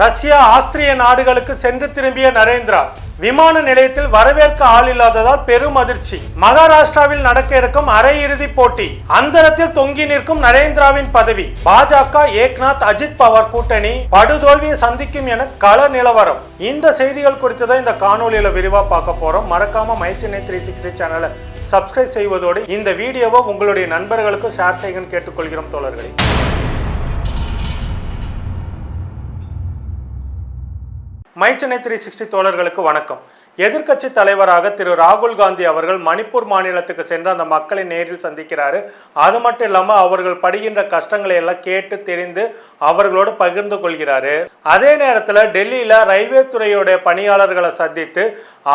Russia ஆஸ்திரிய நாடுகளுக்கு சென்று திரும்பிய நரேந்திரா விமான நிலையத்தில் வரவேற்க ஆள் இல்லாததால் பெரும் அதிர்ச்சி. மகாராஷ்டிராவில் நடக்க இருக்கும் அரையிறுதி போட்டி அந்தரத்தில் தொங்கி நிற்கும் நரேந்திராவின் பதவி. பாஜக ஏக்நாத் அஜித் பவார் கூட்டணி படுதோல்வியை சந்திக்கும் என கள நிலவரம். இந்த செய்திகள் குறித்து தான் இந்த காணொலியில விரிவா பார்க்க போறோம். மறக்காம மைச்சென்னை 360 சேனலை சப்ஸ்கிரைப் செய்வதோடு இந்த வீடியோவை உங்களுடைய நண்பர்களுக்கு ஷேர் செய்யுங்கன்னு கேட்டுக்கொள்கிறோம் தோழர்களே. மைச்சென்னை 360 தோழர்களுக்கு வணக்கம். எதிர்க்கட்சி தலைவராக திரு ராகுல் காந்தி அவர்கள் மணிப்பூர் மாநிலத்துக்கு சென்று அந்த மக்களை நேரில் சந்திக்கிறாரு. அது மட்டும் இல்லாமல் அவர்கள் படுகின்ற கஷ்டங்களை எல்லாம் கேட்டு தெரிந்து அவர்களோடு பகிர்ந்து கொள்கிறாரு. அதே நேரத்தில் டெல்லியில ரயில்வே துறையுடைய பணியாளர்களை சந்தித்து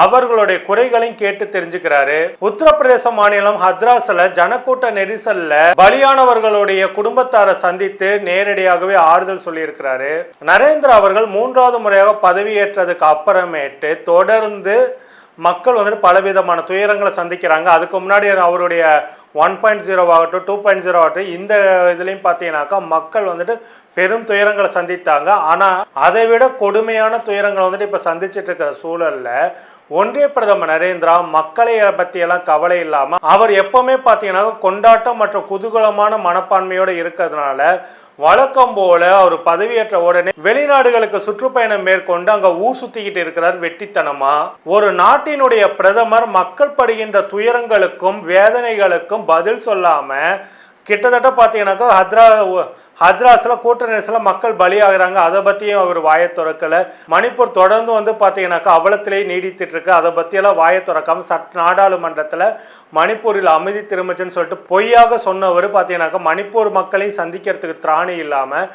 அவர்களுடைய குறைகளையும் கேட்டு தெரிஞ்சுக்கிறாரு. உத்தரப்பிரதேச மாநிலம் ஹத்ராஸ்ல ஜனக்கூட்ட நெரிசல்ல பலியானவர்களுடைய குடும்பத்தாரை சந்தித்து நேரடியாகவே ஆறுதல் சொல்லி இருக்கிறாரு. நரேந்திரா அவர்கள் 3வது முறையாக பதவியேற்றதுக்கு அப்புறமேட்டு தொடர்ந்து மக்கள் வந்துட்டு பலவிதமான துயரங்களை சந்திக்கிறாங்க. அதுக்கு முன்னாடி அவருடைய 1.0 ஆகட்டும் 2.0 ஆகட்டும் இந்த இதுலையும் பார்த்தீங்கன்னாக்கா மக்கள் வந்துட்டு பெரும் துயரங்களை சந்தித்தாங்க. ஆனால் அதை விட கொடுமையான துயரங்களை வந்துட்டு இப்போ சந்திச்சுட்டு இருக்கிற சூழல்ல ஒன்றிய பிரதமர் நரேந்திரா மக்களை பற்றியெல்லாம் கவலை இல்லாமல் அவர் எப்பவுமே பார்த்தீங்கன்னா கொண்டாட்டம் மற்றும் குதூகலமான மனப்பான்மையோடு இருக்கிறதுனால வழக்கம் போல அவர் பதவியேற்ற உடனே வெளிநாடுகளுக்கு சுற்றுப்பயணம் மேற்கொண்டு அங்க ஊர் சுத்திக்கிட்டு இருக்கிறார் வெட்டித்தனமா. ஒரு நாட்டினுடைய பிரதமர் மக்கள் படுகின்ற துயரங்களுக்கும் வேதனைகளுக்கும் பதில் சொல்லாம கிட்டத்தட்ட பார்த்தீங்கன்னாக்கா ஹத்ராஸ்ல கூட்ட நெரிசல மக்கள் பலியாகிறாங்க. அதை பத்தியும் அவர் வாயை திறக்கல. மணிப்பூர் தொடர்ந்து வந்து பார்த்தீங்கன்னாக்கா அவலத்திலேயே நீடித்துட்டு இருக்கு. அதை பத்தியெல்லாம் வாயை திறக்காம நாடாளுமன்றத்தில் மணிப்பூரில் அமைதி திரும்பச்சுன்னு சொல்லிட்டு பொய்யாக சொன்னவர் பார்த்தீங்கன்னாக்கா மணிப்பூர் மக்களையும் சந்திக்கிறதுக்கு திராணி இல்லாம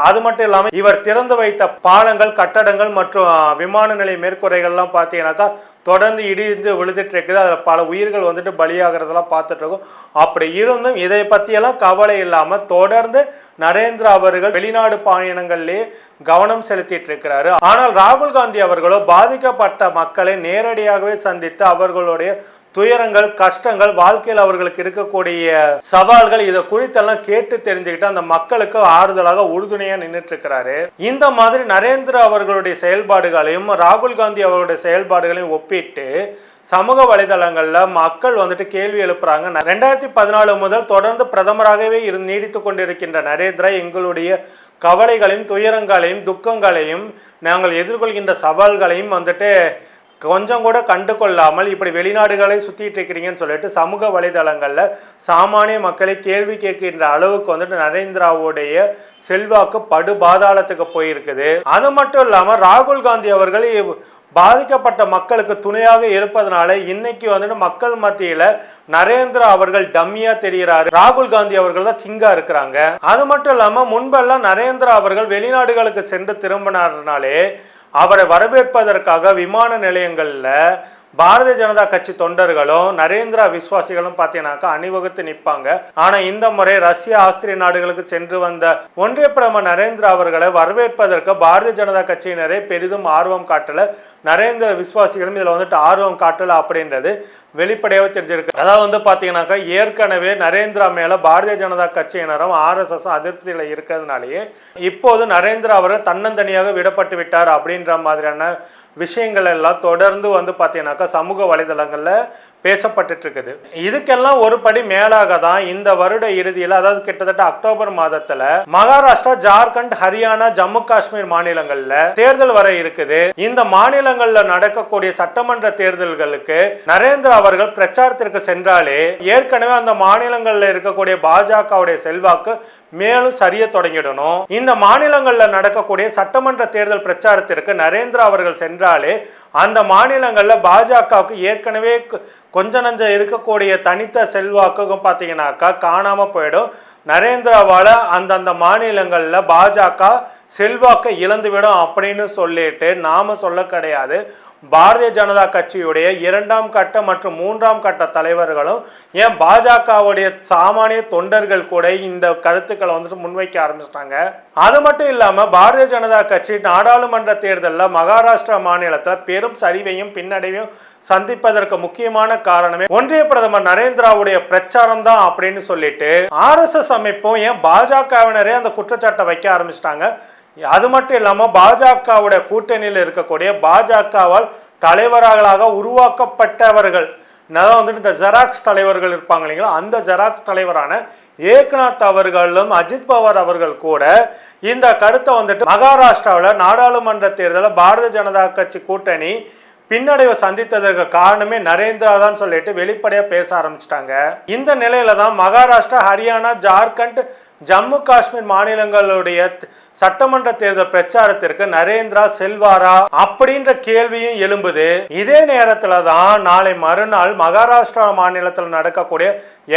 அது மட்டும் இல்லாமல் இவர் திறந்து வைத்த பாலங்கள் கட்டடங்கள் மற்றும் விமான நிலைய மேற்கூரைகள்லாம் பார்த்தீங்கன்னாக்கா தொடர்ந்து இடிந்து விழுதுட்டு இருக்குது. அதில் பல உயிர்கள் வந்துட்டு பலியாகிறதெல்லாம் பார்த்துட்டு இருக்கோம். அப்படி இருந்தும் இதை பற்றியெல்லாம் கவலை இல்லாமல் தொடர்ந்து நரேந்திரா அவர்கள் வெளிநாடு பயணங்கள்லேயே கவனம் செலுத்திட்டு இருக்கிறாரு. ஆனால் ராகுல் காந்தி அவர்களோ பாதிக்கப்பட்ட மக்களை நேரடியாகவே சந்தித்து அவர்களுடைய துயரங்கள் கஷ்டங்கள் வாழ்க்கையில் அவர்களுக்கு இருக்கக்கூடிய சவால்கள் இதை குறித்தெல்லாம் கேட்டு தெரிஞ்சுக்கிட்டு அந்த மக்களுக்கு ஆறுதலாக உறுதுணையா நின்றுட்டு இருக்கிறாரு. இந்த மாதிரி நரேந்திரா அவர்களுடைய செயல்பாடுகளையும் ராகுல் காந்தி அவர்களுடைய செயல்பாடுகளையும் ஒப்பிட்டு சமூக வலைதளங்கள்ல மக்கள் வந்துட்டு கேள்வி எழுப்புறாங்க. 2014 முதல் தொடர்ந்து பிரதமராகவே நீடித்து கொண்டிருக்கின்ற நரேந்திரா எங்களுடைய கவலைகளையும் துயரங்களையும் துக்கங்களையும் நாங்கள் எதிர்கொள்கின்ற சவால்களையும் வந்துட்டு கொஞ்சம் கூட கண்டு கொள்ளாமல் இப்படி வெளிநாடுகளை சுற்றிட்டு இருக்கிறீங்கன்னு சொல்லிட்டு சமூக வலைதளங்களில் சாமானிய மக்களை கேள்வி கேட்கின்ற அளவுக்கு வந்துட்டு நரேந்திராவுடைய செல்வாக்கு படு பாதாளத்துக்கு போயிருக்குது. அது மட்டும் இல்லாமல் ராகுல் காந்தி அவர்கள் பாதிக்கப்பட்ட மக்களுக்கு துணையாக இருப்பதனால இன்னைக்கு வந்துட்டு மக்கள் மத்தியில நரேந்திரா அவர்கள் டம்மியா தெரிகிறாரு. ராகுல் காந்தி அவர்கள் தான் கிங்கா இருக்கிறாங்க. அது மட்டும் இல்லாம முன்பெல்லாம் நரேந்திரா அவர்கள் வெளிநாடுகளுக்கு சென்று திரும்பினார்னாலே அவரை வரவேற்பதற்காக விமான நிலையங்கள்ல பாரதிய ஜனதா கட்சி தொண்டர்களும் நரேந்திரா விசுவாசிகளும் பார்த்தீங்கன்னாக்கா அணிவகுத்து நிற்பாங்க. ஆனா இந்த முறை ரஷ்யா ஆஸ்திரிய நாடுகளுக்கு சென்று வந்த ஒன்றிய பிரதமர் நரேந்திரா அவர்களை வரவேற்பதற்கு பாரதிய ஜனதா கட்சியினரே பெரிதும் ஆர்வம் காட்டல. நரேந்திர விசுவாசிகளும் இதுல வந்துட்டு ஆர்வம் காட்டல அப்படின்றது வெளிப்படையாக தெரிஞ்சிருக்கு. அதாவது வந்து பார்த்தீங்கன்னாக்கா ஏற்கனவே நரேந்திரா மேல பாரதிய ஜனதா கட்சியினரும் RSS அதிருப்தியில் இருக்கிறதுனாலேயே இப்போது நரேந்திரா அவர்கள் தன்னந்தனியாக விடப்பட்டு விட்டார் அப்படின்ற மாதிரியான விஷயங்கள் எல்லாம் தொடர்ந்து வந்து பார்த்தீங்கன்னாக்கா சமூக வலைதளங்கள்ல பேசப்பட்டு இருக்குது. இதுக்கெல்லாம் ஒரு படி மேலாக தான் இந்த வருட இறுதியில் அதாவது கிட்டத்தட்ட அக்டோபர் மாதத்துல மகாராஷ்டிரா ஜார்க்கண்ட் ஹரியானா ஜம்மு காஷ்மீர் மாநிலங்கள்ல தேர்தல் வர இருக்குது. இந்த மாநிலங்கள்ல நடக்கக்கூடிய சட்டமன்ற தேர்தல்களுக்கு நரேந்திரா அவர்கள் பிரச்சாரத்திற்கு சென்றாலே ஏற்கனவே அந்த மாநிலங்கள்ல இருக்கக்கூடிய பாஜகவுடைய செல்வாக்கு மேலும் சரிய தொடங்கிடணும். இந்த மாநிலங்கள்ல நடக்கக்கூடிய சட்டமன்ற தேர்தல் பிரச்சாரத்திற்கு நரேந்திரா அவர்கள் சென்றாலே அந்த மாநிலங்கள்ல பாஜகவுக்கு ஏற்கனவே கொஞ்ச நஞ்சம் இருக்கக்கூடிய தனித்த செல்வாக்கும் பார்த்தீங்கன்னாக்கா காணாம போயிடும். நரேந்திராவால அந்தந்த மாநிலங்கள்ல பாஜக செல்வாக்கை இழந்துவிடும் அப்படின்னு சொல்லிட்டு நாம சொல்ல கிடையாது. பாரதிய ஜனதா கட்சியுடைய 2ஆம் கட்ட மற்றும் 3ஆம் கட்ட தலைவர்களும் ஏன் பாஜகவுடைய சாமானிய தொண்டர்கள் கூட இந்த கருத்துக்களை வந்துட்டு முன்வைக்க ஆரம்பிச்சிட்டாங்க. அது மட்டும் இல்லாம பாரதிய ஜனதா கட்சி நாடாளுமன்ற தேர்தலில் மகாராஷ்டிரா மாநிலத்தில் பெரும் சரிவையும் பின்னடைவையும் சந்திப்பதற்கு முக்கியமான காரணமே ஒன்றிய பிரதமர் நரேந்திராவுடைய பிரச்சாரம் தான் அப்படின்னு சொல்லிட்டு RSS அமைப்பும் ஏன் பாஜகவினரே அந்த குற்றச்சாட்டை வைக்க ஆரம்பிச்சிட்டாங்க. அது மட்டும் இல்லாம பாஜகவுடைய கூட்டணியில் இருக்கக்கூடிய பாஜகவால் தலைவர்களாக உருவாக்கப்பட்டவர்கள் வந்துட்டு இந்த ஜெராக்ஸ் தலைவர்கள் இருப்பாங்க இல்லைங்களா, அந்த ஜெராக்ஸ் தலைவரான ஏக்நாத் அவர்களும் அஜித் பவார் அவர்கள் கூட இந்த கருத்தை வந்துட்டு மகாராஷ்டிராவில் நாடாளுமன்ற தேர்தலில் பாரதிய ஜனதா கட்சி கூட்டணி பின்னடைவை சந்தித்ததற்கு காரணமே நரேந்திரா தான் சொல்லிட்டு வெளிப்படையா பேச ஆரம்பிச்சிட்டாங்க. இந்த நிலையில தான் மகாராஷ்டிரா, ஹரியானா, ஜார்க்கண்ட், ஜம்மு காஷ்மீர் மாநிலங்களுடைய சட்டமன்ற தேர்தல் பிரச்சாரத்திற்கு நரேந்திரா செல்வாரா அப்படின்ற கேள்வியும் எழும்புது. இதே நேரத்துல தான் நாளை மறுநாள் மகாராஷ்டிரா மாநிலத்தில் நடக்கக்கூடிய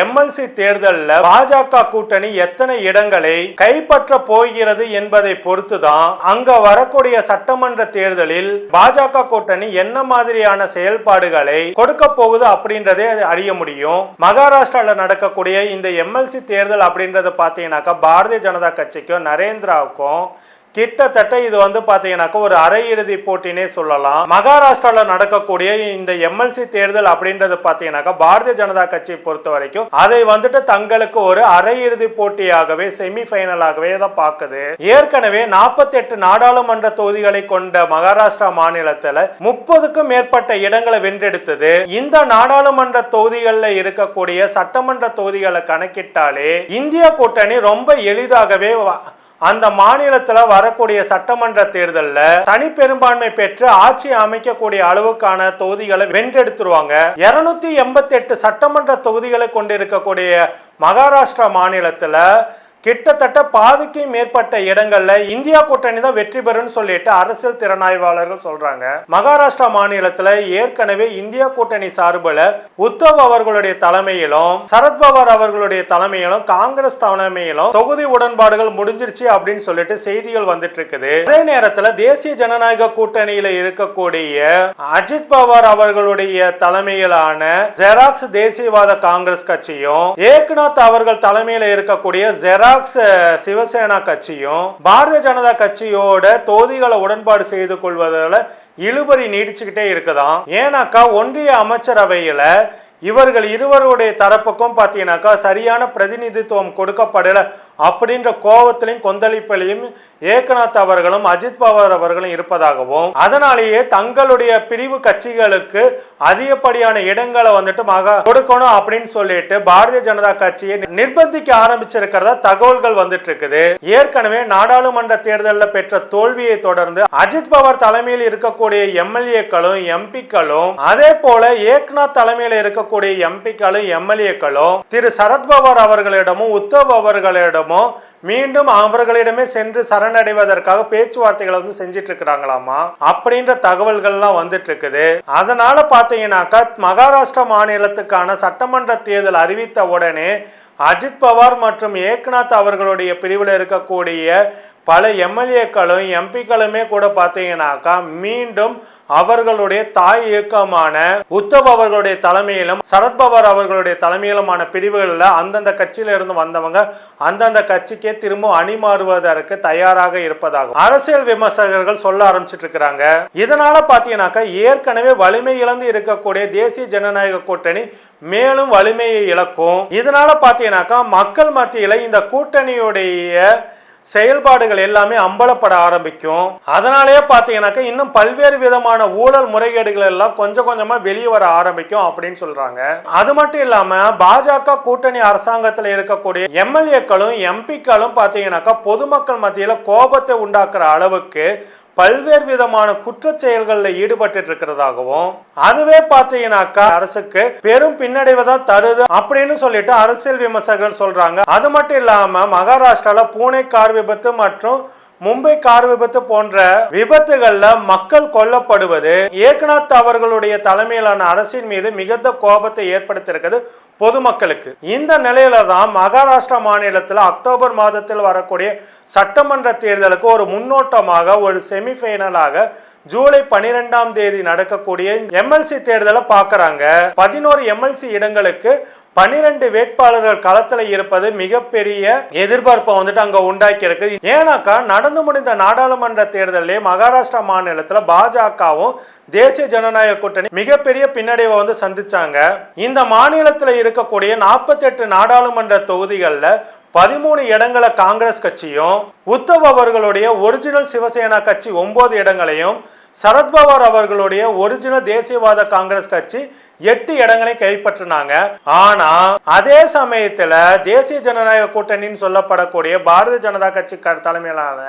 எம்எல்சி தேர்தலில் பாஜக கூட்டணி எத்தனை இடங்களை கைப்பற்ற போகிறது என்பதை பொறுத்துதான் அங்க வரக்கூடிய சட்டமன்ற தேர்தலில் பாஜக கூட்டணி என்ன மாதிரியான செயல்பாடுகளை கொடுக்க போகுது அப்படின்றதே அறிய முடியும். மகாராஷ்டிராவில் நடக்கக்கூடிய இந்த எம்எல்சி தேர்தல் அப்படின்றத பார்த்தீங்கன்னாக்கா பாரதிய ஜனதா கட்சிக்கும் நரேந்திராவுக்கும் கிட்டத்தட்ட இது பாத்தீங்கன்னாக்க ஒரு அரையிறுதி போட்டினே சொல்லலாம். மகாராஷ்டிராவில் நடக்கக்கூடிய இந்த எம்எல்சி தேர்தல் அப்படின்றது பாத்தீங்கன்னாக்க பாரதிய ஜனதா கட்சியை பொறுத்த வரைக்கும் அதை வந்துட்டு தங்களுக்கு ஒரு அரையிறுதி போட்டியாகவே செமிஃபைனலாகவே தான் பார்க்குது. ஏற்கனவே 48 நாடாளுமன்ற தொகுதிகளை கொண்ட மகாராஷ்டிரா மாநிலத்தில் 30க்கும் மேற்பட்ட இடங்களை வென்றெடுத்தது. இந்த நாடாளுமன்ற தொகுதிகளில் இருக்கக்கூடிய சட்டமன்ற தொகுதிகளை கணக்கிட்டாலே இந்திய கூட்டணி ரொம்ப எளிதாகவே அந்த மாநிலத்துல வரக்கூடிய சட்டமன்ற தேர்தலில் தனி பெரும்பான்மை பெற்று ஆட்சி அமைக்கக்கூடிய அளவுக்கான தொகுதிகளை வென்றெடுத்துருவாங்க. 288 சட்டமன்ற தொகுதிகளை கொண்டிருக்கக்கூடிய மகாராஷ்டிரா மாநிலத்துல கிட்டத்தட்ட பாதிக்கு மேற்பட்ட இடங்கள்ல இந்தியா கூட்டணி தான் வெற்றி பெறும் சொல்லிட்டு அரசியல் திறனாய்வாளர்கள் சொல்றாங்க. மகாராஷ்டிரா மாநிலத்துல ஏற்கனவே இந்தியா கூட்டணி சார்பில் உத்தவ் அவர்களுடைய தலைமையிலும் சரத்பவார் அவர்களுடைய தலைமையிலும் காங்கிரஸ் தலைமையிலும் தொகுதி உடன்பாடுகள் முடிஞ்சிருச்சு அப்படின்னு சொல்லிட்டு செய்திகள் வந்துட்டு இருக்குது. அதே நேரத்தில் தேசிய ஜனநாயக கூட்டணியில இருக்கக்கூடிய அஜித் பவார் அவர்களுடைய தலைமையிலான ஜெராக்ஸ் தேசியவாத காங்கிரஸ் கட்சியும் ஏக்நாத் அவர்கள் தலைமையில இருக்கக்கூடிய ஜெராக்ஸ் சிவசேனா கட்சியும் பாரதிய ஜனதா கட்சியோட தொகுதிகளை உடன்பாடு செய்து கொள்வதால இழுபறி நீடிச்சுக்கிட்டே இருக்குதாம். ஏன்னாக்கா ஒன்றிய அமைச்சரவையில இவர்கள் இருவருடைய தரப்புக்கும் பார்த்தீங்கன்னாக்கா சரியான பிரதிநிதித்துவம் கொடுக்கப்படல அப்படின்ற கோபத்திலையும் கொந்தளிப்பிலையும் ஏக்நாத் அவர்களும் அஜித் பவார் அவர்களும் இருப்பதாகவும் அதனாலேயே தங்களுடைய பிரிவு கட்சிகளுக்கு அதிகப்படியான இடங்களை வந்துட்டு கொடுக்கணும் அப்படின்னு சொல்லிட்டு பாரதிய ஜனதா கட்சியை நிர்பந்திக்க ஆரம்பிச்சிருக்கிறதா தகவல்கள் வந்துட்டு இருக்குது. ஏற்கனவே நாடாளுமன்ற தேர்தலில் பெற்ற தோல்வியை தொடர்ந்து அஜித் பவார் தலைமையில் இருக்கக்கூடிய எம்எல்ஏக்களும் எம்பிக்களும் அதே போல ஏக்நாத் தலைமையில் இருக்க எம்பிக்களும் எம்எல்ஏக்களும் திரு சரத்பவார் அவர்களிடமும் உத்தவ் அவர்களிடமும் மீண்டும் அவர்களிடமே சென்று சரணடைவதற்காக பேச்சுவார்த்தைகளை செஞ்சிட்டு இருக்கிறாங்களாமா அப்படின்ற தகவல்கள்லாம் வந்துட்டு இருக்குது. அதனால பாத்தீங்கன்னாக்கா மகாராஷ்டிரா மாநிலத்துக்கான சட்டமன்ற தேர்தல் அறிவித்த உடனே அஜித் பவார் மற்றும் ஏக்நாத் அவர்களுடைய பிரிவில் இருக்கக்கூடிய பல எம்எல்ஏக்களும் எம்பிக்களுமே கூட பார்த்தீங்கன்னாக்கா மீண்டும் அவர்களுடைய தாய் இயக்கமான உத்தவ் அவர்களுடைய தலைமையிலும் சரத்பவார் அவர்களுடைய தலைமையிலுமான பிரிவுகளில் அந்தந்த கட்சியில இருந்து வந்தவங்க அந்தந்த கட்சிக்கே திரும்ப அணிமாறுவதற்கு தயாராக இருப்பதாகும் அரசியல் விமர்சகர்கள் சொல்ல ஆரம்பிச்சிட்டு இருக்கிறாங்க. இதனால பாத்தீங்கன்னாக்கா ஏற்கனவே வலிமை இழந்து இருக்கக்கூடிய தேசிய ஜனநாயக கூட்டணி மேலும் வலிமையை இழக்கும். இதனால பாத்தீங்கன்னாக்கா மக்கள் மத்தியில இந்த கூட்டணியுடைய செயல்பாடுகள் எல்லாமே அம்பலப்பட ஆரம்பிக்கும். அதனாலேயே பாத்தீங்கன்னாக்கா இன்னும் பல்வேறு விதமான ஊழல் முறைகேடுகள் எல்லாம் கொஞ்சம் கொஞ்சமா வெளியே வர ஆரம்பிக்கும் அப்படின்னு சொல்றாங்க. அது மட்டும் இல்லாம பாஜக கூட்டணி அரசாங்கத்தில் இருக்கக்கூடிய எம்எல்ஏக்களும் எம்பிக்களும் பாத்தீங்கன்னாக்கா பொதுமக்கள் மத்தியில கோபத்தை உண்டாக்குற அளவுக்கு பல்வேறு விதமான குற்ற செயல்களில் ஈடுபட்டு இருக்கிறதாகவும் அதுவே பார்த்தீங்கன்னாக்கா அரசுக்கு பெரும் பின்னடைவை தான் தருது அப்படின்னு சொல்லிட்டு அரசியல் விமர்சகர்கள் சொல்றாங்க. அது மட்டும் இல்லாம மகாராஷ்டிரால பூனே கார் விபத்து மற்றும் மும்பை கார் விபத்து போன்ற விபத்துகள்ல மக்கள் கொல்லப்படுவது ஏக்நாத் அவர்களுடைய தலைமையிலான அரசின் மீது மிகுந்த கோபத்தை ஏற்படுத்தியிருக்கிறது பொதுமக்களுக்கு. இந்த நிலையில தான் மகாராஷ்டிரா மாநிலத்தில் அக்டோபர் மாதத்தில் வரக்கூடிய சட்டமன்ற தேர்தலுக்கு ஒரு முன்னோட்டமாக ஒரு செமிஃபைனலாக ஜூலை 12ஆம் தேதி நடக்கக்கூடிய எம்எல்சி தேர்தலை பார்க்கறாங்க. 11 எம்எல்சி இடங்களுக்கு 12 வேட்பாளர்கள் களத்தில் இருப்பது மிகப்பெரிய எதிர்பார்ப்பை வந்துட்டு அங்க உண்டாக்கி இருக்கு. ஏன்னாக்கா நடந்து முடிந்த நாடாளுமன்ற தேர்தலிலே மகாராஷ்டிரா மாநிலத்தில் பாஜகவும் தேசிய ஜனநாயக கூட்டணி மிகப்பெரிய பின்னடைவை சந்திச்சாங்க. இந்த மாநிலத்தில் இருக்கக்கூடிய 48 நாடாளுமன்ற தொகுதிகளில் 13 இடங்களை காங்கிரஸ் கட்சியும், உத்தவ் அவர்களுடைய ஒரிஜினல் சிவசேனா கட்சி 9 இடங்களையும், சரத்பவார் அவர்களுடைய ஒரிஜினல் தேசியவாத காங்கிரஸ் கட்சி 8 இடங்களை கைப்பற்றினாங்க. ஆனா அதே சமயத்துல தேசிய ஜனநாயக கூட்டணின்னு சொல்லப்படக்கூடிய பாரதிய ஜனதா கட்சி தலைமையிலான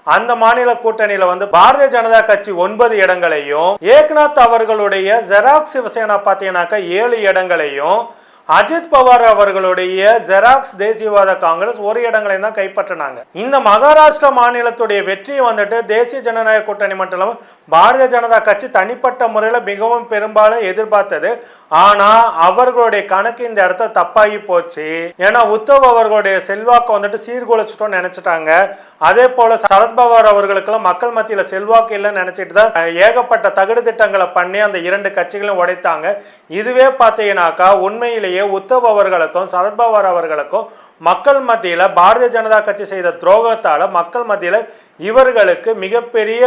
அந்த மாநில கூட்டணியில பாரதிய ஜனதா கட்சி 9 இடங்களையும், ஏக்நாத் அவர்களுடைய ஜெராக்ஸ் சிவசேனா பாத்தீங்கன்னாக்கா 7 இடங்களையும், அஜித் பவார் அவர்களுடைய ஜெராக்ஸ் தேசியவாத காங்கிரஸ் 1 இடங்களையும் தான் கைப்பற்றினாங்க. இந்த மகாராஷ்டிரா மாநிலத்துடைய வெற்றியை தேசிய ஜனநாயக கூட்டணி மட்டும் இல்லாமல் பாரதிய ஜனதா கட்சி தனிப்பட்ட முறையில் மிகவும் பெரும்பாலும் எதிர்பார்த்தது. ஆனா அவர்களுடைய கணக்கு இந்த இடத்துல தப்பாகி போச்சு. ஏன்னா உத்தவ் அவர்களுடைய செல்வாக்கு சீர்குலைச்சிட்டோம் நினைச்சிட்டாங்க. அதே போல சரத்பவார் அவர்களுக்கெல்லாம் மக்கள் மத்தியில செல்வாக்கு இல்லைன்னு நினைச்சிட்டு தான் ஏகப்பட்ட தகுடு திட்டங்களை பண்ணி அந்த 2 கட்சிகளும் உடைத்தாங்க. இதுவே பார்த்தீங்கன்னாக்கா உண்மையிலேயே உத்தவ் அவர்களுக்கும் சரத்பவார் அவர்களுக்கும் மக்கள் மத்தியில பாரதிய ஜனதா கட்சி செய்த துரோகத்தால மக்கள் மத்தியில இவர்களுக்கு மிகப்பெரிய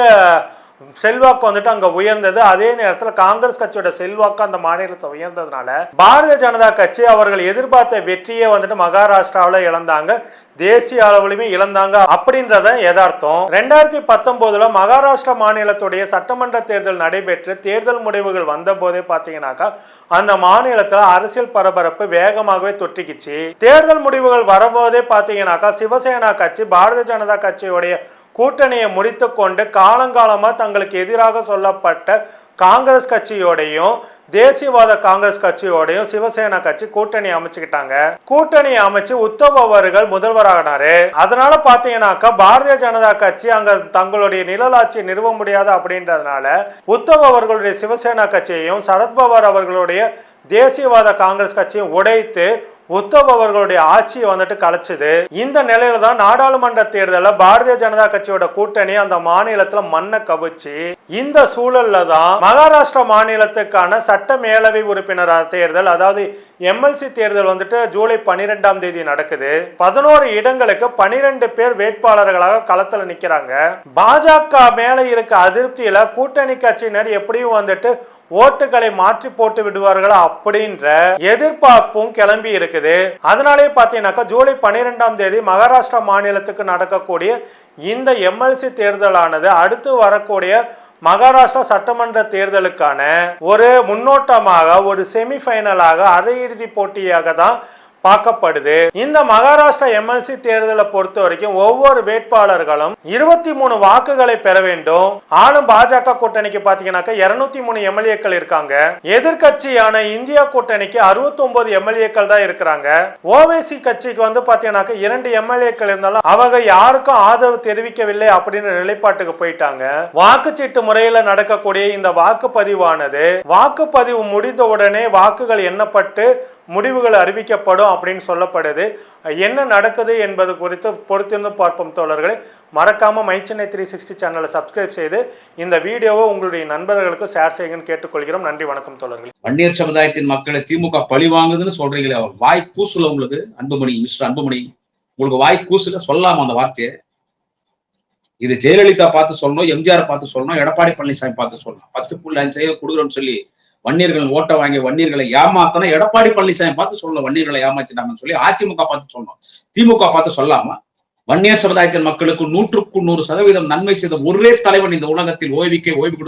செல்வாக்கு அங்க உயர்ந்தது. அதே நேரத்தில் காங்கிரஸ் கட்சியோட செல்வாக்கு அந்த மாநிலத்தை உயர்ந்ததுனால பாரதிய ஜனதா கட்சி அவர்கள் எதிர்பார்த்த வெற்றியை மகாராஷ்டிராவில் இழந்தாங்க, தேசிய அளவிலுமே இழந்தாங்க அப்படின்றத யதார்த்தம். 2019 மகாராஷ்டிரா மாநிலத்துடைய சட்டமன்ற தேர்தல் நடைபெற்று தேர்தல் முடிவுகள் வந்த போதே பாத்தீங்கன்னாக்கா அந்த மாநிலத்தில் அரசியல் பரபரப்பு வேகமாகவே தொற்றிக்கிச்சு. தேர்தல் முடிவுகள் வரும்போதே பாத்தீங்கன்னாக்கா சிவசேனா கட்சி பாரதிய ஜனதா கட்சியுடைய கூட்டணியை முடித்து கொண்டு காலங்காலமா தங்களுக்கு எதிராக சொல்லப்பட்ட காங்கிரஸ் கட்சியோடையும் தேசியவாத காங்கிரஸ் கட்சியோடையும் சிவசேனா கட்சி கூட்டணி அமைச்சுக்கிட்டாங்க. கூட்டணி அமைச்சு உத்தவ் அவர்கள் முதல்வராகினாரு. அதனால பாத்தீங்கன்னாக்கா பாரதிய ஜனதா கட்சி அங்க தங்களுடைய நிழலாட்சியை நிறுவ முடியாது அப்படின்றதுனால உத்தவ் அவர்களுடைய சிவசேனா கட்சியையும் சரத்பவார் அவர்களுடைய தேசியவாத காங்கிரஸ் கட்சியும் உடைத்து உத்தவ் அவர்களுடைய ஆட்சியை கலைச்சது. இந்த நிலையில தான் நாடாளுமன்ற தேர்தலில் பாரதிய ஜனதா கட்சியோட கூட்டணி அந்த மாநிலத்துல மண்ணை கவிச்சு. இந்த சூழல்ல தான் மகாராஷ்டிரா மாநிலத்துக்கான சட்ட மேலவை உறுப்பினர் தேர்தல், அதாவது எம்எல்சி தேர்தல் ஜூலை 12ஆம் தேதி நடக்குது. 11 இடங்களுக்கு 12 பேர் வேட்பாளர்களாக களத்துல நிக்கிறாங்க. பாஜக மேல இருக்க அதிருப்தியில கூட்டணி கட்சியினர் எப்படியும் ஓட்டுகளை மாற்றி போட்டு விடுவார்கள் அப்படின்ற எதிர்பார்ப்பும் கிளம்பி இருக்குது. அதனாலே பாத்தீங்கன்னாக்கா ஜூலை 12ஆம் தேதி மகாராஷ்டிரா மாநிலத்துக்கு நடக்கக்கூடிய இந்த எம்எல்சி தேர்தலானது அடுத்து வரக்கூடிய மகாராஷ்டிரா சட்டமன்ற தேர்தலுக்கான ஒரு முன்னோட்டமாக, ஒரு செமிஃபைனலாக, அரையிறுதி போட்டியாக தான் பார்க்கப்படுது. இந்த மகாராஷ்டிரா எம்எல்சி தேர்தலை பொறுத்த வரைக்கும் ஒவ்வொரு வேட்பாளர்களும் 23 வாக்குகளை பெற வேண்டும். ஆளும் பாஜக கூட்டணிக்கு பாத்தீங்கன்னாக்கா 203 எம்எல்ஏக்கள் இருக்காங்க. எதிர்கட்சியான இந்தியா கூட்டணிக்கு 69 எம்எல்ஏக்கள் தான் இருக்கிறாங்க. ஓவைசி கட்சிக்கு பாத்தீங்கன்னாக்கா 2 எம்எல்ஏக்கள் இருந்தாலும் அவங்க யாருக்கும் ஆதரவு தெரிவிக்கவில்லை அப்படின்னு நிலைப்பாட்டுக்கு போயிட்டாங்க. வாக்குச்சீட்டு முறையில நடக்கக்கூடிய இந்த வாக்குப்பதிவானது வாக்குப்பதிவு முடிந்த உடனே வாக்குகள் எண்ணப்பட்டு முடிவுகள் அறிவிக்கப்படும் அப்படின்னு சொல்லப்படுது. என்ன நடக்குது என்பது குறித்து பொறுத்திருந்து பார்ப்போம் தோழர்களே. மறக்காம மை சென்னை 360 சேனலை சப்ஸ்கிரைப் செய்து இந்த வீடியோவை உங்களுடைய நண்பர்களுக்கு ஷேர் செய்யுங்கன்னு கேட்டுக்கொள்கிறோம். நன்றி, வணக்கம் தோழர்களே. வன்னியர் சமுதாயத்தின் மக்களை திமுக பழி வாங்குதுன்னு சொல்றீங்களே, வாய் கூசுல உங்களுக்கு அன்புமணி, மிஸ்டர் அன்புமணி, உங்களுக்கு வாய் கூசுல சொல்லாம அந்த வார்த்தையை. இது ஜெயலலிதா பார்த்து சொல்லணும், எம்ஜிஆர் பார்த்து சொல்லணும், எடப்பாடி பழனிசாமி பார்த்து சொல்லணும். 10.5 கொடுக்குறோம்னு சொல்லி வன்னியர்கள் ஓட்ட வாங்கி வன்னியர்களை ஏமாத்தனா எடப்பாடி பழனிசாமி பார்த்து சொல்லணும், வன்னியர்களை ஏமாத்திட்டாங்கன்னு சொல்லி அதிமுக பார்த்து சொல்லணும். திமுக பார்த்து சொல்லாம வன்னியர் சமுதாயத்தின் மக்களுக்கு 100% நன்மை செய்த ஒரே தலைவன் இந்த உலகத்தில் ஓய்வு கொடுத்து